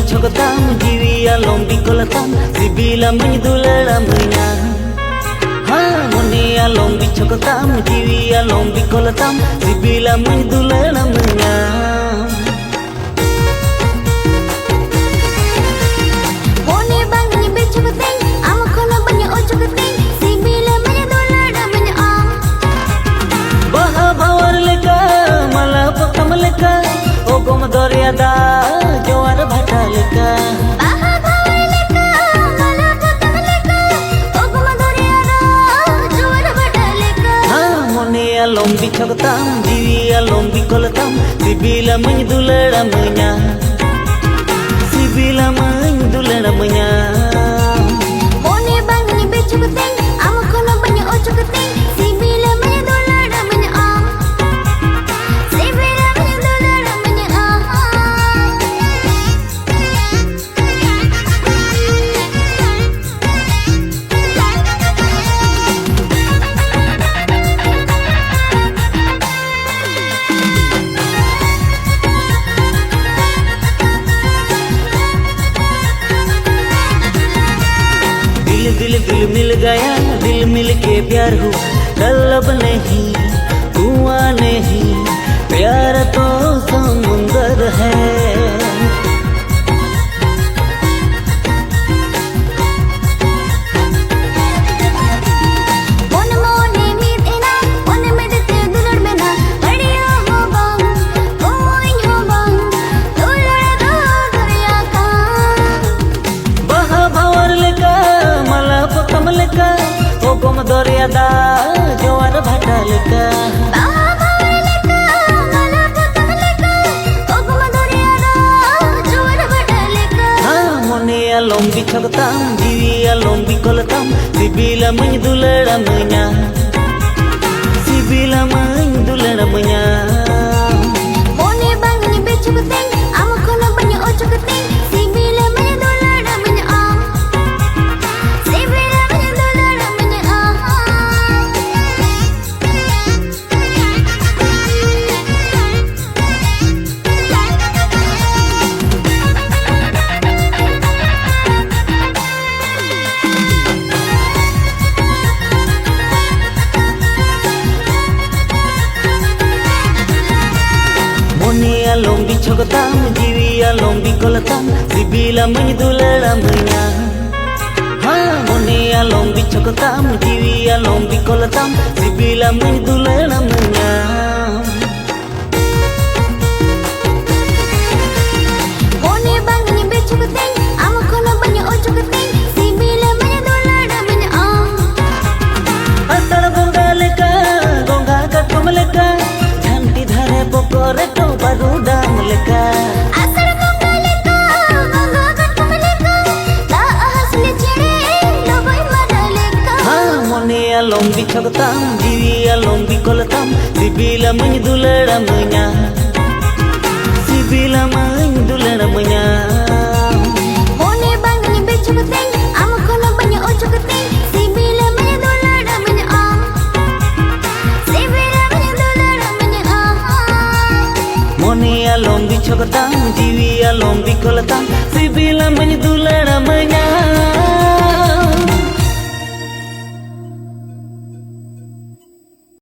bichogotam jiwi alom bikolatam sibila menduleramnya ha mone alom bichogotam jiwi alom bikolatam sibila menduleramnya mone bang ni bichogotam amkono banya ochogotam sibila menduleramnya baha bawar leka mala pakam leka ogom doriada jawar bhata leka baha bawar leka mala pakam leka ogom doriada jawar bhata leka ha mone alom bichogotam jiwi alom bikolatam sibila menduleramnya sibila menduleramnya mone bang ni bichogotam amkono banya ochogotam sibila menduleramnya sibila menduleramnya दिल दिल मिल गया दिल मिल के प्यार हुआ तलब नहीं हुआ नहीं प्यार तो समुंदर है mone mone meet ina mone medite dulad mena badiya ho bang koi ho bang dulad do duriya ka baha bawar leka mala pakam leka ogom doriada jawar bhata leka baha bawar leka mala pakam leka ogum duriya do jawar bhata leka ha mone alom bichogotam jiwi alom bikolatam sibila menduleramnya sibila menduleramnya mone bang ni bichogotam amkono banya ochogotam sibila menduleramnya sibila menduleramnya mone alom bichogotam jiwi alom bikolatam sibila menduleramnya ha mone alom bichogotam jiwi alom bikolatam sibila menduleramnya mone bang ni bichogotam amkono banya ochogotam sibila menduleramnya asar gonga leka gonga katum leka jhanti dhare pokore to barudam leka asar gonga leka gonga katum leka ta hasle chede lobai mara leka ha mone alom bichogotam jiwi alom bikolatam sibila menduleramnya sibila menduleramnya mone bang ni bichogotam amkono banya ochogotam sibila menduleramnya sibila menduleramnya mone alom bichogotam jiwi alom bikolatam sibila menduleramnya